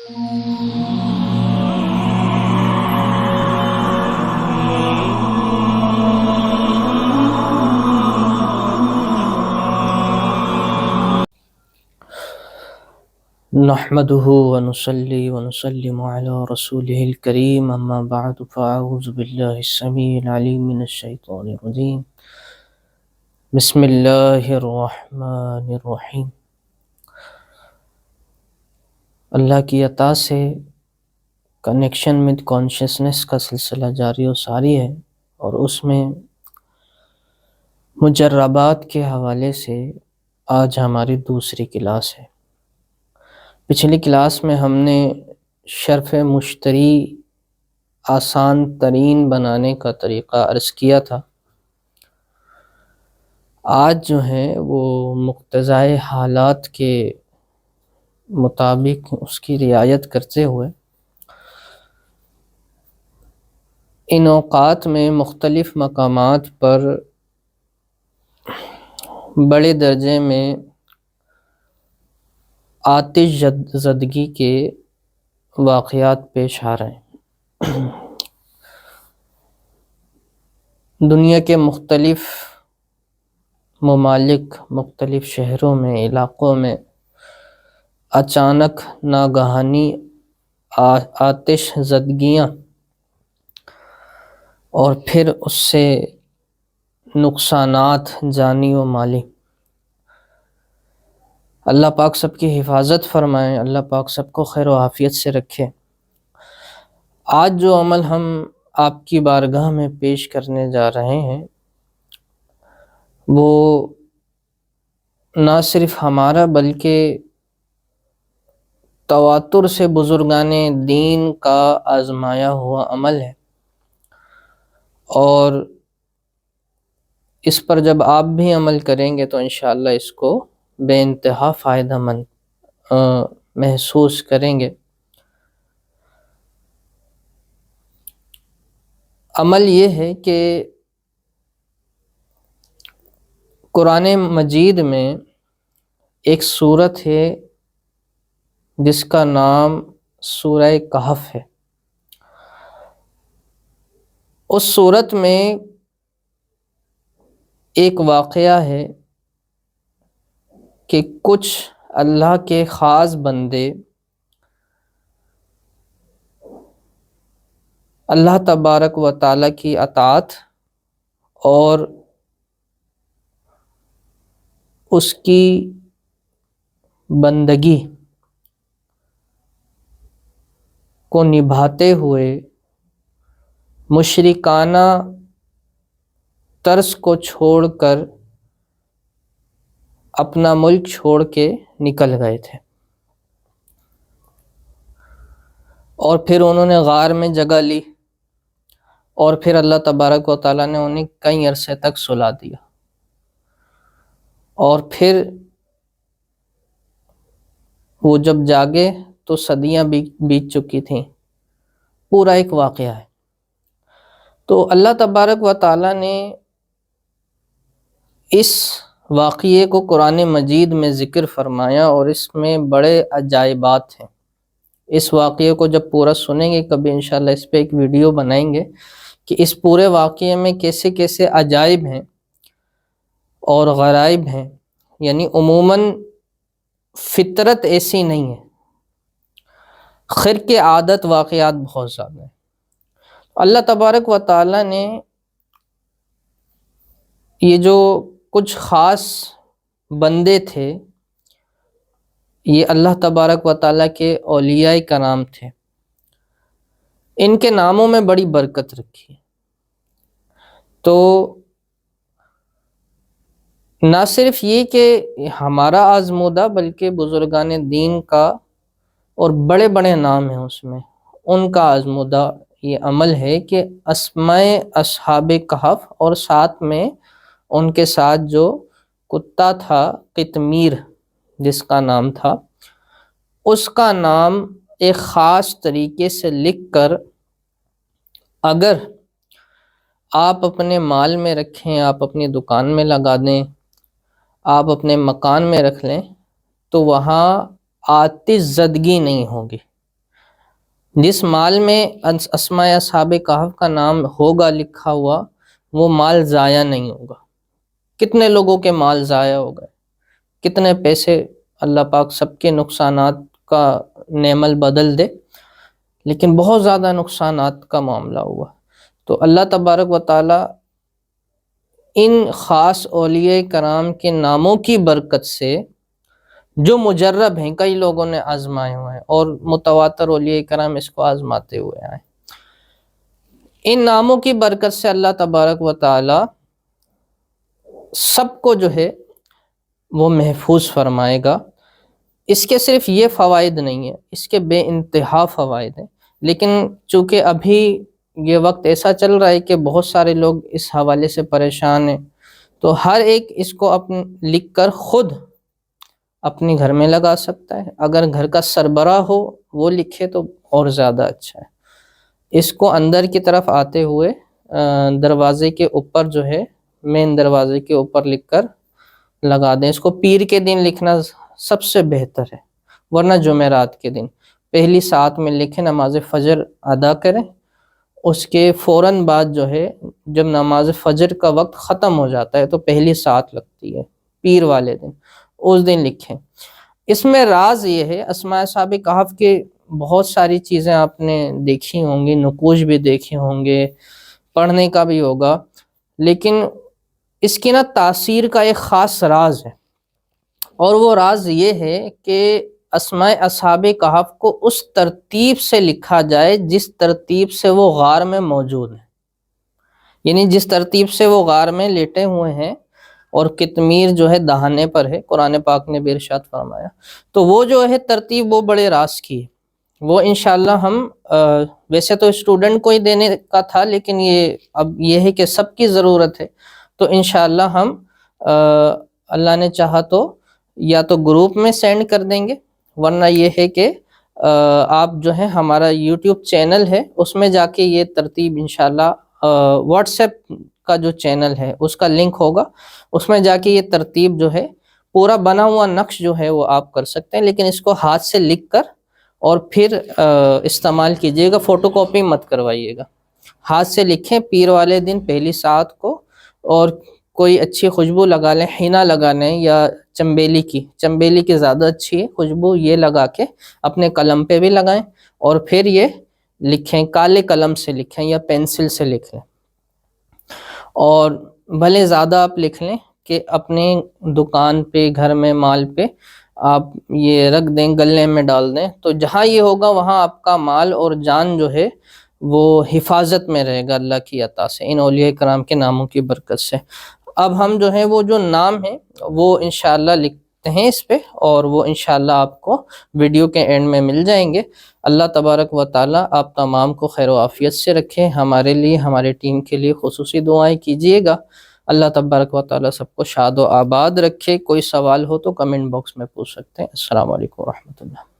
نحمده ونصلي ونسلم على رسوله الكريم اما بعد فاعوذ بالله السميع العليم من الشيطان الرجيم بسم اللہ الرحمن الرحیم۔ اللہ کی عطا سے کنیکشن ود کانشیسنس کا سلسلہ جاری و ساری ہے، اور اس میں مجربات کے حوالے سے آج ہماری دوسری کلاس ہے۔ پچھلی کلاس میں ہم نے شرف مشتری آسان ترین بنانے کا طریقہ عرض کیا تھا۔ آج جو ہے وہ مقتضائے حالات کے مطابق اس کی رعایت کرتے ہوئے ان اوقات میں مختلف مقامات پر بڑے درجے میں آتش زدگی کے واقعات پیش آ رہے ہیں۔ دنیا کے مختلف ممالک، مختلف شہروں میں، علاقوں میں اچانک ناگہانی آتش زدگیاں اور پھر اس سے نقصانات جانی و مالی۔ اللہ پاک سب کی حفاظت فرمائے، اللہ پاک سب کو خیر و عافیت سے رکھے۔ آج جو عمل ہم آپ کی بارگاہ میں پیش کرنے جا رہے ہیں وہ نہ صرف ہمارا بلکہ تواتر سے بزرگان دین کا آزمایا ہوا عمل ہے، اور اس پر جب آپ بھی عمل کریں گے تو انشاءاللہ اس کو بے انتہا فائدہ مند محسوس کریں گے۔ عمل یہ ہے کہ قرآن مجید میں ایک سورت ہے جس کا نام سورہ کہف ہے۔ اس سورت میں ایک واقعہ ہے کہ کچھ اللہ کے خاص بندے اللہ تبارک و تعالیٰ کی اطاعت اور اس کی بندگی کو نبھاتے ہوئے مشرکانہ طرز کو چھوڑ کر اپنا ملک چھوڑ کے نکل گئے تھے، اور پھر انہوں نے غار میں جگہ لی، اور پھر اللہ تبارک و تعالیٰ نے انہیں کئی عرصے تک سلا دیا، اور پھر وہ جب جاگے تو صدیاں بیت چکی تھیں۔ پورا ایک واقعہ ہے۔ تو اللہ تبارک و تعالیٰ نے اس واقعے کو قرآن مجید میں ذکر فرمایا، اور اس میں بڑے عجائبات ہیں۔ اس واقعے کو جب پورا سنیں گے، کبھی انشاءاللہ اس پہ ایک ویڈیو بنائیں گے کہ اس پورے واقعے میں کیسے کیسے عجائب ہیں اور غرائب ہیں، یعنی عموماً فطرت ایسی نہیں ہے، خرق عادت واقعات بہت زیادہ ہیں۔ اللہ تبارک و تعالیٰ نے یہ جو کچھ خاص بندے تھے، یہ اللہ تبارک و تعالیٰ کے اولیاء کرام تھے، ان کے ناموں میں بڑی برکت رکھی۔ تو نہ صرف یہ کہ ہمارا آزمودہ بلکہ بزرگان دین کا اور بڑے بڑے نام ہیں اس میں، ان کا آزمودہ یہ عمل ہے کہ اسماء اصحاب کہف، اور ساتھ میں ان کے ساتھ جو کتا تھا قطمیر جس کا نام تھا، اس کا نام ایک خاص طریقے سے لکھ کر اگر آپ اپنے مال میں رکھیں، آپ اپنی دکان میں لگا دیں، آپ اپنے مکان میں رکھ لیں، تو وہاں آتش زدگی نہیں ہوگی۔ جس مال میں اسماء اصحاب کہف کا نام ہوگا لکھا ہوا، وہ مال ضائع نہیں ہوگا۔ کتنے لوگوں کے مال ضائع ہو گئے، کتنے پیسے، اللہ پاک سب کے نقصانات کا نعم البدل دے، لیکن بہت زیادہ نقصانات کا معاملہ ہوا۔ تو اللہ تبارک و تعالی ان خاص اولیاء کرام کے ناموں کی برکت سے جو مجرب ہیں، کئی لوگوں نے آزمائے ہوئے ہیں اور متواتر اولیاء کرام اس کو آزماتے ہوئے آئے، ان ناموں کی برکت سے اللہ تبارک و تعالی سب کو جو ہے وہ محفوظ فرمائے گا۔ اس کے صرف یہ فوائد نہیں ہیں، اس کے بے انتہا فوائد ہیں، لیکن چونکہ ابھی یہ وقت ایسا چل رہا ہے کہ بہت سارے لوگ اس حوالے سے پریشان ہیں، تو ہر ایک اس کو لکھ کر خود اپنے گھر میں لگا سکتا ہے۔ اگر گھر کا سربراہ ہو وہ لکھے تو اور زیادہ اچھا ہے۔ اس کو اندر کی طرف آتے ہوئے دروازے کے اوپر جو ہے، مین دروازے کے اوپر لکھ کر لگا دیں۔ اس کو پیر کے دن لکھنا سب سے بہتر ہے، ورنہ جمعرات کے دن پہلی ساعت میں لکھیں، نماز فجر ادا کریں، اس کے فوراً بعد جو ہے جب نماز فجر کا وقت ختم ہو جاتا ہے تو پہلی ساعت لگتی ہے پیر والے دن، اس دن لکھیں۔ اس میں راز یہ ہے، اسماء اصحاب کہف کے بہت ساری چیزیں آپ نے دیکھی ہوں گی، نقوش بھی دیکھے ہوں گے، پڑھنے کا بھی ہوگا، لیکن اس کی تاثیر کا ایک خاص راز ہے، اور وہ راز یہ ہے کہ اسماء اصحاب کہف کو اس ترتیب سے لکھا جائے جس ترتیب سے وہ غار میں موجود ہیں، یعنی جس ترتیب سے وہ غار میں لیٹے ہوئے ہیں اور قطمیر جو ہے دہانے پر ہے، قرآن پاک نے بھی ارشاد فرمایا، تو وہ جو ہے ترتیب وہ بڑے راز کی ہے۔ وہ انشاءاللہ ہم ویسے تو اسٹوڈنٹ کو ہی دینے کا تھا، لیکن یہ اب یہ ہے کہ سب کی ضرورت ہے، تو انشاءاللہ ہم اللہ نے چاہا تو یا تو گروپ میں سینڈ کر دیں گے، ورنہ یہ ہے کہ آپ جو ہے ہمارا یوٹیوب چینل ہے اس میں جا کے یہ ترتیب انشاءاللہ، واٹس ایپ کا جو چینل ہے اس کا لنک ہوگا، اس میں جا کے یہ ترتیب جو ہے پورا بنا ہوا نقش جو ہے وہ آپ کر سکتے ہیں، لیکن اس کو ہاتھ سے لکھ کر اور پھر استعمال کیجئے گا، فوٹو کاپی مت کروائیے گا، ہاتھ سے لکھیں پیر والے دن پہلی ساعت کو، اور کوئی اچھی خوشبو لگا لیں، حنا لگا لیں یا چنبیلی کی زیادہ اچھی ہے خوشبو، یہ لگا کے اپنے قلم پہ بھی لگائیں، اور پھر یہ لکھیں، کالے قلم سے لکھیں یا پینسل سے لکھیں، اور بھلے زیادہ آپ لکھ لیں کہ اپنے دکان پہ، گھر میں، مال پہ آپ یہ رکھ دیں، گلے میں ڈال دیں، تو جہاں یہ ہوگا وہاں آپ کا مال اور جان جو ہے وہ حفاظت میں رہے گا اللہ کی عطا سے، ان اولیاء کرام کے ناموں کی برکت سے۔ اب ہم جو ہے وہ جو نام ہیں وہ انشاءاللہ لکھتے ہیں اس پہ، اور وہ انشاءاللہ آپ کو ویڈیو کے اینڈ میں مل جائیں گے۔ اللہ تبارک و تعالی آپ تمام کو خیر و عافیت سے رکھے، ہمارے لیے، ہمارے ٹیم کے لیے خصوصی دعائیں کیجیے گا۔ اللہ تبارک و تعالی سب کو شاد و آباد رکھے۔ کوئی سوال ہو تو کمنٹ باکس میں پوچھ سکتے ہیں۔ السلام علیکم ورحمۃ اللہ۔